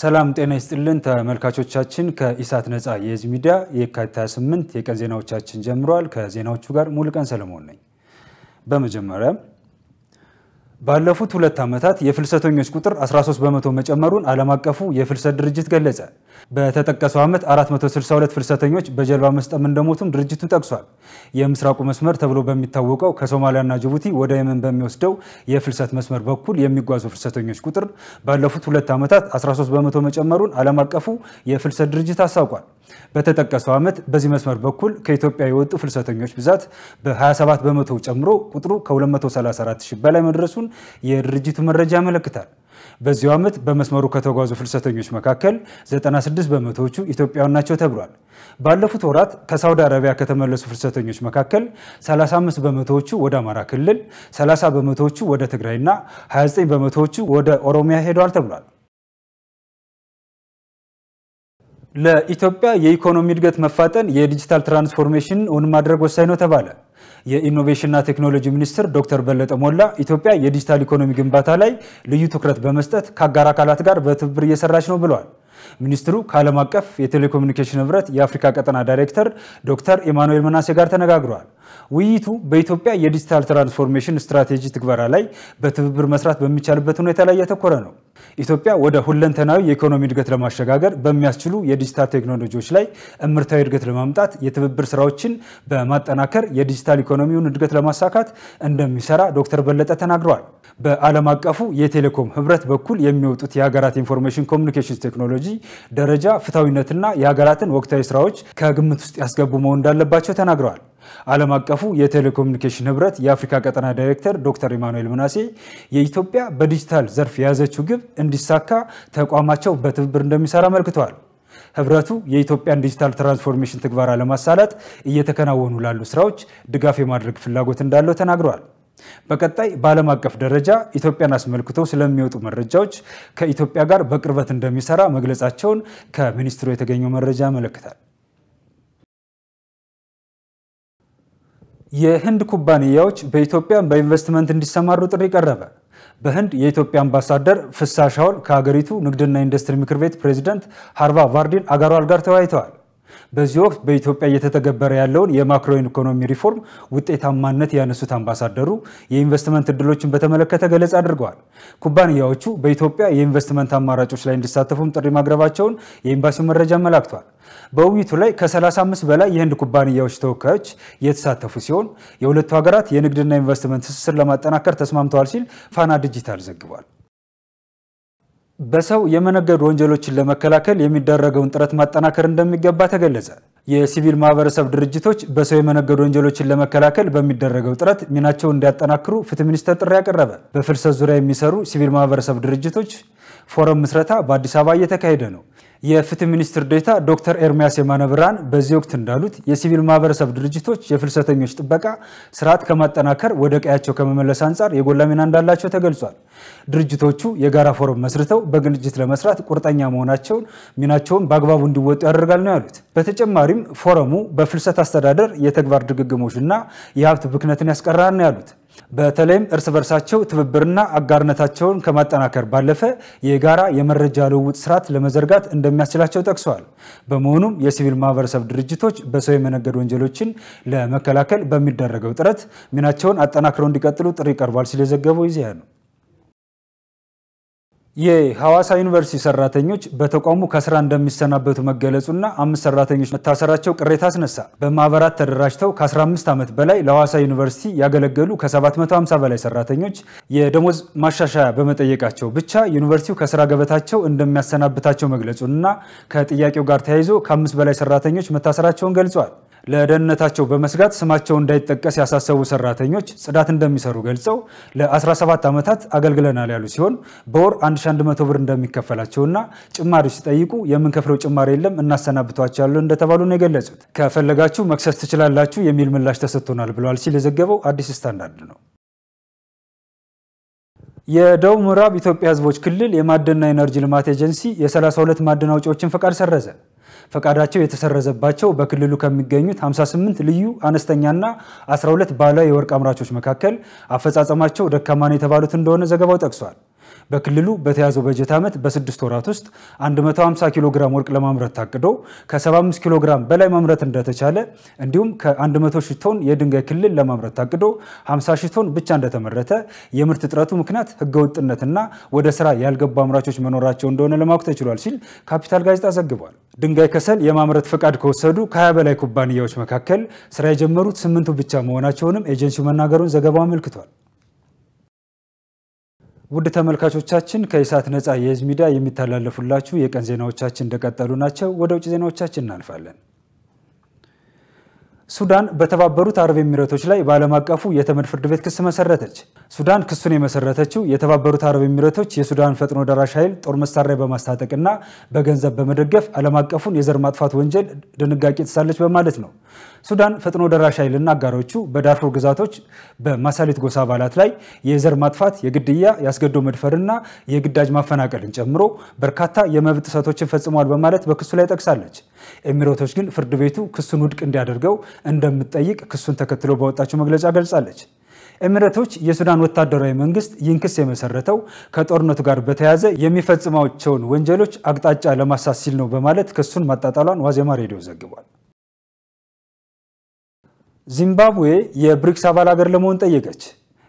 ሰላም ጤና ይስጥልን ተመልካቾቻችን ከኢሳት ነፃ የህዝብ ሚዲያ የካቲት 28 የቀን ዜናዎቻችን ጀምሯል ከዜናዎቹ ጋር ሙሉቀን ሰለሞን ነኝ በመጀመሪያ ባለፉት 2 ዓመታት የፍልሰተኞች ቁጥር 13 በመቶ መጨመሩን ዓለም አቀፉ የፍልሰት ድርጅት ገለጸ በተጠቀሰው ዓመት 462 ፍልሰተኞች በጀልባ መስጠም እንደሞቱም ድርጅቱ ጠቅሷል የምስራቁ መስመር ተብሎ በሚታወቀው ከሶማሊያና ጅቡቲ ወደ የመን በሚወስደው የፍልሰት መስመር በኩል የሚጓዙ ፍልሰተኞች ቁጥር ባለፉት 2 ዓመታት 13 በመቶ መጨመሩን ዓለም አቀፉ የፍልሰት ድርጅት አስታውቋል በተጠቀሰው ዓመት በዚህ መስመር በኩል ከኢትዮጵያ የወጡ ፍልሰተኞች ብዛት በ27 በመቶ ጨምሮ ቁጥሩ ከ234,000 በላይ መድረሱን የድርጅቱ መረጃ ያመለክታል በዚህ ዓመት በመስመሩ ከተጓዙ ፍልሰተኞች መካከል 96 በመቶዎቹ ኢትዮጵያውያን ናቸው ተብሏል ባለፉት ወራት ከሳውዲ አረቢያ ከተመለሱ ፍልሰተኞች መካከል 35 በመቶዎቹ ወደ አማራ ክልል 30 በመቶዎቹ ወደ ትግራይና 29 በመቶዎቹ ወደ ኦሮሚያ ሄደዋል ተብሏል ለኢትዮጵያ የኢኮኖሚ እድገት መፋጠን የዲጂታል ትራንስፎርሜሽን ኦን ማድረግ ወሳኝ ነው ተባለ የኢኖቬሽንና ቴክኖሎጂ ሚኒስትር ዶክተር በለጠ ሞላ ኢትዮጵያ የዲጂታል ኢኮኖሚ ግንባታ ላይ ልዩ ትኩረት በመስጠት ከአጋር አካላት ጋር በትብብር እየሰራች ነው ብለዋል ሚኒስትሩ ከዓለም አቀፍ የቴሌኮሙኒኬሽን ህብረት የአፍሪካ ቀጠና ዳይሬክተር ዶክተር ኢማኑኤል መናሴ ጋር ተነጋግረዋል ውይይቱ በኢትዮጵያ የዲጂታል ትራንስፎርሜሽን ስትራቴጂ ትግበራ ላይ በትብብር መስራት በሚቻልበት ሁኔታ ላይ ያተኮረ ነው ኢትዮጵያ ወደ ሁለንተናዊ የኢኮኖሚ እድገት ለማሸጋገር በሚያስችሉ የዲጂታል ቴክኖሎጂዎች ላይ እምርታዊ እድገት ለማምጣት የትብብር ስራዎችን በማጠናከር የዲጂታል ኢኮኖሚውን እድገት ለማሳካት እንደሚሰራ ዶክተር በለጠ ተናግረዋል በዓለም አቀፉ የቴሌኮም ህብረት በኩል የሚወጡት የሀገራት ኢንፎርሜሽን ኮሙኒኬሽን ቴክኖሎጂ ደረጃ ፍታዊነትና የሀገራትን ወቅታዊ ስራዎች ከግምት ውስጥ ያስገቡ መሆን እንዳለባቸው ተናግረዋል ዓለም አቀፉ የቴሌኮሙኒኬሽን ህብረት የአፍሪካ ቀጠና ዳይሬክተር ዶክተር ኢማኑኤል መናሴ የኢትዮጵያ በዲጂታል ዘርፍ የያዘችው ግብ እንዲሳካ ተቋማቸው በትብብር እንደሚሰራ አመልክተዋል ህብረቱ የኢትዮጵያን ዲጂታል ትራንስፎርሜሽን ትግበራ ለማሳለጥ እየተከናወኑ ላሉ ስራዎች ድጋፍ የማድረግ ፍላጎት እንዳለው ተናግረዋል በቀጣይ በዓለም አቀፍ ደረጃ ኢትዮጵያን አስመልክቶ ስለሚወጡ መረጃዎች ከኢትዮጵያ ጋር በቅርበት እንደሚሰራ መግለጻቸውን ከሚኒስትሩ የተገኘው መረጃ ያመለክታል የህንድ ኩባንያዎች በኢትዮጵያ በኢንቨስትመንት እንዲሰማሩ ጥሪ ቀረበ በህንድ የኢትዮጵያ አምባሳደር ፍሳ ሻውል ከሀገሪቱ ንግድና ኢንዱስትሪ ምክር ቤት ፕሬዝዳንት ሃርቫ ቫርዲን አጋሯል ጋር ተወያይተዋል በዚህ ወቅት በኢትዮጵያ እየተተገበረ ያለውን የማክሮ ኢኮኖሚ ሪፎርም ውጤታማነት ያነሱት አምባሳደሩ የኢንቨስትመንት እድሎችን በተመለከተ ገለጻ አድርገዋል ኩባንያዎቹ በኢትዮጵያ የኢንቨስትመንት አማራጮች ላይ እንዲሳተፉም ጥሪ ማቅረባቸውን የኤምባሲው መረጃ አመላክቷል በውይይቱ ላይ ከ35 በላይ የህንድ ኩባንያዎች ተወካዮች የተሳተፉ ሲሆን የሁለቱ ሀገራት የንግድና ኢንቨስትመንት ትስስር ለማጠናከር ተስማምተዋል ሲል ፋና ዲጂታል ዘግቧል በሰው የመነገድ ወንጀሎችን ለመከላከል የሚደረገውን ጥረት ማጠናከር እንደሚገባ ተገለጸ የሲቪል ማህበረሰብ ድርጅቶች በሰው የመነገድ ወንጀሎችን ለመከላከል በሚደረገው ጥረት ሚናቸውን እንዲያጠናክሩ ፍትህ ሚኒስቴር ጥሪ ያቀረበ በፍልሰት ዙሪያ የሚሰሩ ሲቪል ማህበረሰብ ድርጅቶች ፎረም መስረታ በአዲስ አበባ እየተካሄደ ነው የፍትህ ሚኒስትር ዴታ ዶክተር ኤርሚያስ የማነብራን በዚህ ወቅት እንዳሉት የሲቪል ማህበረሰብ ድርጅቶች የፍልሰተኞች ጥበቃ ስርዓት ከማጠናከር ወደ ቀያቸው ከመመለስ አንፃር የጎላ ሚና እንዳላቸው ተገልጿል ድርጅቶቹ የጋራ ፎረም መስርተው በግንጅት ለመስራት ቁርጠኛ መሆናቸውን ሚናቸውን በአግባቡ እንዲወጡ ያደርጋል ነው ያሉት በተጨማሪም ፎረሙ በፍልሰት አስተዳደር የተግባር ድግግሞችና የሀብት ብክነትን ያስቀራል ነው ያሉት በተለይም እርስ በርሳቸው ትብብርና አጋርነታቸውን ከማጠናከር ባለፈ የጋራ የመረጃ ልውውጥ ስርዓት ለመዘርጋት እንደሚያስችላቸው ጠቅሰዋል በመሆኑም የሲቪል ማህበረሰብ ድርጅቶች በሰው የመነገድ ወንጀሎችን ለመከላከል በሚደረገው ጥረት ሚናቸውን አጠናክረው እንዲቀጥሉ ጥሪ ቀርቧል ሲል የዘገበው ይዚያ ነው የሐዋሳ ዩኒቨርሲቲ ሰራተኞች በተቋሙ ከስራ እንደሚሰናበቱ መገለጹና 5 ሰራተኞች መታሰራቸው ቅሬታ አስነሳ በማህበራት ተደራጅተው ከ15 ዓመት በላይ ለሐዋሳ ዩኒቨርሲቲ ያገለገሉ ከ750 በላይ ሰራተኞች የደሞዝ ማሻሻያ በመጠየቃቸው ብቻ ዩኒቨርሲቲው ከስራ ገበታቸው እንደሚያሰናብታቸው መግለጹና ከጥያቄው ጋር ተያይዞ ከ5 በላይ ሰራተኞች መታሰራቸውን ገልጿል ለደህንነታቸው በመስጋት ስማቸው እንዳይጠቀስ ያሳሰቡ ሰራተኞች ጽዳት እንደሚሰሩ ገልጸው ለ17 ዓመታት አገልግለናል ያሉ ሲሆን በወር 1100 ብር እንደሚከፈላቸውና ጭማሪ ሲጠይቁ የምንከፍለው ጭማሪ የለም እናሰናብቷቸዋለን እንደተባሉ ነው የገለጹት ከፈለጋችሁ መክሰስ ትችላላችሁ የሚል ምላሽ ተሰጥቶናል ብለዋል ሲል የዘገበው አዲስ ስታንዳርድ ነው የደቡብ ምዕራብ ኢትዮጵያ ህዝቦች ክልል የማዕድንና ኢነርጂ ልማት ኤጀንሲ የ32 ማዕድን አውጪዎችን ፈቃድ ሰረዘ ፈቃዳቸው የተሰረዘባቸው በክልሉ ከሚገኙት 58 ልዩ አነስተኛና 12 ባለ የወርቅ አምራቾች መካከል አፈጻጸማቸው ደካማ ነው የተባሉት እንደሆነ ዘገባው ጠቅሷል በክልሉ በተያዘው በጀት ዓመት በ6 ወራት ውስጥ 150 ኪሎ ግራም ወርቅ ለማምረት ታቅዶ ከ75 ኪሎ ግራም በላይ ማምረት እንደተቻለ እንዲሁም ከ100 ሺህ ቶን የድንጋይ ክልል ለማምረት ታቅዶ 50 ሺህ ቶን ብቻ እንደተመረተ የምርት እጥረቱ ምክንያት ህገወጥነትና ወደ ስራ ያልገቡ አምራቾች መኖራቸው እንደሆነ ለማወቅ ተችሏል ሲል ካፒታል ጋዜጣ ዘግቧል። ድንጋይ ከሰል የማምረት ፈቃድ ከወሰዱ ከ20 በላይ ኩባንያዎች መካከል ስራ የጀመሩት 8ቱ ብቻ መሆናቸውንም ኤጀንሲው መናገሩን ዘገባው አመልክቷል። ውድ ተመልካቾቻችን ከኢሳት ነፃ የህዝብ ሚዲያ የሚተላለፉላችሁ የቀን ዜናዎቻችን እንደቀጠሉ ናቸው። ወደ ውጭ ዜናዎቻችን እናልፋለን። ሱዳን በተባበሩት አረብ ኤሚሬቶች ላይ በዓለም አቀፉ የተመድ ፍርድ ቤት ክስ መሰረተች። ሱዳን ክሱን የመሰረተችው የተባበሩት አረብ ኤሚሬቶች የሱዳን ፈጥኖ ደራሽ ኃይል ጦር መሳሪያ በማስታጠቅና በገንዘብ በመደገፍ ዓለም አቀፉን የዘር ማጥፋት ወንጀል ድንጋጌ ጥሳለች በማለት ነው። ሱዳን ፈጥኖ ደራሽ ኃይልና አጋሮቹ በዳርፉር ግዛቶች በማሳሊት ጎሳ አባላት ላይ የዘር ማጥፋት፣ የግድያ፣ ያስገድዶ መድፈርና የግዳጅ ማፈናቀልን ጨምሮ በርካታ የመብት ጥሰቶችን ፈጽመዋል በማለት በክሱ ላይ ጠቅሳለች። ኤሚሬቶች ግን ፍርድ ቤቱ ክሱን ውድቅ እንዲያደርገው እንደምትጠይቅ ክሱን ተከትሎ ባወጣችው መግለጫ ገልጻለች። ኤሚሬቶች የሱዳን ወታደራዊ መንግስት ይህን ክስ የመሰረተው ከጦርነቱ ጋር በተያያዘ የሚፈጽማቸውን ወንጀሎች አቅጣጫ ለማሳት ሲል ነው በማለት ክሱን ማጣጣሏን ዋዜማ ሬዲዮ ዘግቧል። ዚምባብዌ የብሪክስ አባል ሀገር ለመሆን ጠየቀች።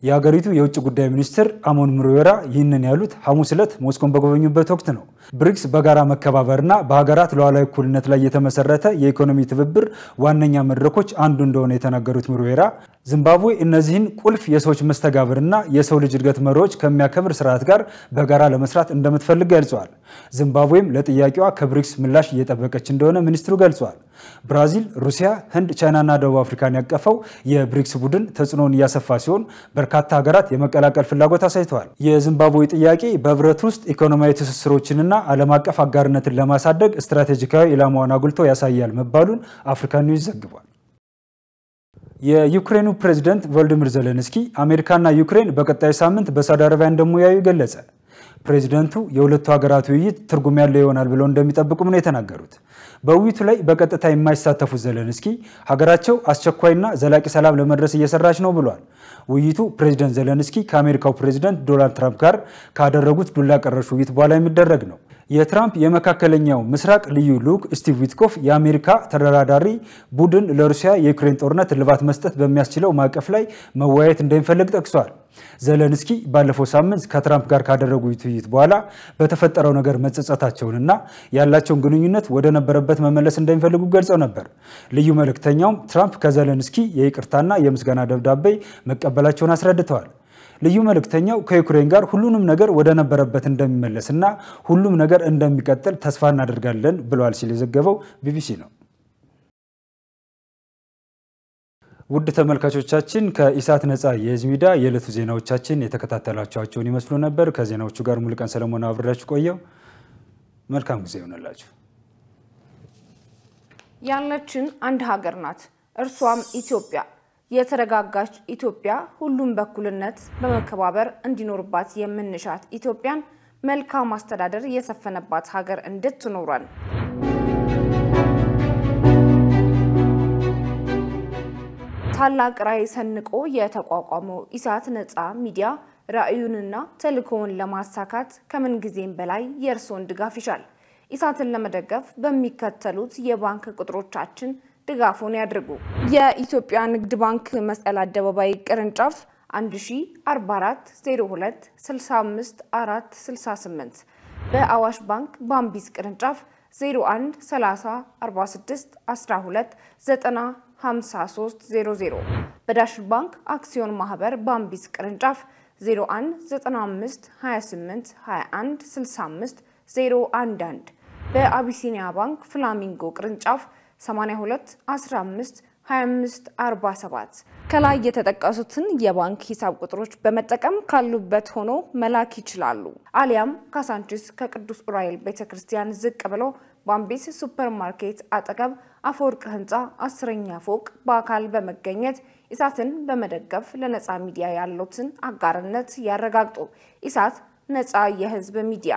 የሀገሪቱ የውጭ ጉዳይ ሚኒስትር አሞን ምሩዌራ ይህንን ያሉት ሐሙስ ዕለት ሞስኮን በጎበኙበት ወቅት ነው። ብሪክስ በጋራ መከባበርና በሀገራት ሉዓላዊ እኩልነት ላይ የተመሰረተ የኢኮኖሚ ትብብር ዋነኛ መድረኮች አንዱ እንደሆነ የተናገሩት ምሩዌራ ዚምባብዌ እነዚህን ቁልፍ የሰዎች መስተጋብርና የሰው ልጅ እድገት መሪዎች ከሚያከብር ስርዓት ጋር በጋራ ለመስራት እንደምትፈልግ ገልጸዋል። ዚምባብዌም ለጥያቄዋ ከብሪክስ ምላሽ እየጠበቀች እንደሆነ ሚኒስትሩ ገልጸዋል። ብራዚል፣ ሩሲያ፣ ህንድ፣ ቻይናና ደቡብ አፍሪካን ያቀፈው የብሪክስ ቡድን ተጽዕኖን እያሰፋ ሲሆን በርካታ ሀገራት የመቀላቀል ፍላጎት አሳይተዋል። የዚምባብዌ ጥያቄ በህብረት ውስጥ ኢኮኖሚያዊ ትስስሮችንና ዓለም አቀፍ አጋርነትን ለማሳደግ ስትራቴጂካዊ ኢላማውን አጉልቶ ያሳያል መባሉን አፍሪካ ኒውስ ዘግቧል። የዩክሬኑ ፕሬዝዳንት ቮሎዲሚር ዜሌንስኪ አሜሪካና ዩክሬን በቀጣይ ሳምንት በሳውዲ አረቢያ እንደሚወያዩ ገለጸ። ፕሬዝዳንቱ የሁለቱ ሀገራት ውይይት ትርጉም ያለው ይሆናል ብለው እንደሚጠብቁም ነው የተናገሩት። በውይይቱ ላይ በቀጥታ የማይሳተፉት ዜሌንስኪ ሀገራቸው አስቸኳይና ዘላቂ ሰላም ለመድረስ እየሰራች ነው ብሏል። ውይይቱ ፕሬዝዳንት ዜሌንስኪ ከአሜሪካው ፕሬዝዳንት ዶናልድ ትራምፕ ጋር ካደረጉት ዱላ ቀረሽ ውይይት በኋላ የሚደረግ ነው። የትራምፕ የመካከለኛው ምስራቅ ልዩ ልዑክ ስቲቭ ዊትኮፍ የአሜሪካ ተደራዳሪ ቡድን ለሩሲያ የዩክሬን ጦርነት እልባት መስጠት በሚያስችለው ማዕቀፍ ላይ መወያየት እንደሚፈልግ ጠቅሷል። ዜሌንስኪ ባለፈው ሳምንት ከትራምፕ ጋር ካደረጉት ውይይት በኋላ በተፈጠረው ነገር መጸጸታቸውንና ያላቸውን ግንኙነት ወደ ነበረበት መመለስ እንደሚፈልጉ ገልጸው ነበር። ልዩ መልእክተኛውም ትራምፕ ከዜሌንስኪ የይቅርታና የምስጋና ደብዳቤ መቀበላቸውን አስረድተዋል። ልዩ መልእክተኛው ከዩክሬን ጋር ሁሉንም ነገር ወደ ነበረበት እንደሚመለስና ሁሉም ነገር እንደሚቀጥል ተስፋ እናደርጋለን ብለዋል ሲል የዘገበው ቢቢሲ ነው። ውድ ተመልካቾቻችን ከኢሳት ነፃ የህዝብ ሚዲያ የዕለቱ ዜናዎቻችን የተከታተላችኋቸውን ይመስሉ ነበር። ከዜናዎቹ ጋር ሙሉቀን ሰለሞን አብሬያችሁ ቆየው። መልካም ጊዜ ይሁንላችሁ። ያለችን አንድ ሀገር ናት፣ እርሷም ኢትዮጵያ። የተረጋጋች ኢትዮጵያ ሁሉም በኩልነት በመከባበር እንዲኖርባት የምንሻት ኢትዮጵያን መልካም አስተዳደር የሰፈነባት ሀገር እንድትኖረን ታላቅ ራዕይ ሰንቆ የተቋቋመው ኢሳት ነፃ ሚዲያ ራዕዩንና ተልእኮውን ለማሳካት ከምን ጊዜም በላይ የእርስዎን ድጋፍ ይሻል። ኢሳትን ለመደገፍ በሚከተሉት የባንክ ቁጥሮቻችን ድጋፉን ያድርጉ። የኢትዮጵያ ንግድ ባንክ መስቀል አደባባይ ቅርንጫፍ 10440265 በአዋሽ ባንክ ባምቢስ ቅርንጫፍ 017461295300 በዳሽን ባንክ አክሲዮን ማህበር ባምቢስ ቅርንጫፍ 0195282165 በአቢሲኒያ ባንክ ፍላሚንጎ ቅርንጫፍ 82152547 ከላይ የተጠቀሱትን የባንክ ሂሳብ ቁጥሮች በመጠቀም ካሉበት ሆኖ መላክ ይችላሉ። አሊያም ካሳንቺስ ከቅዱስ ኡራኤል ቤተክርስቲያን ዝቅ ብሎ ባምቢስ ሱፐርማርኬት አጠገብ አፈወርቅ ህንጻ 10ኛ ፎቅ በአካል በመገኘት ኢሳትን በመደገፍ ለነፃ ሚዲያ ያሉትን አጋርነት ያረጋግጡ። ኢሳት ነፃ የህዝብ ሚዲያ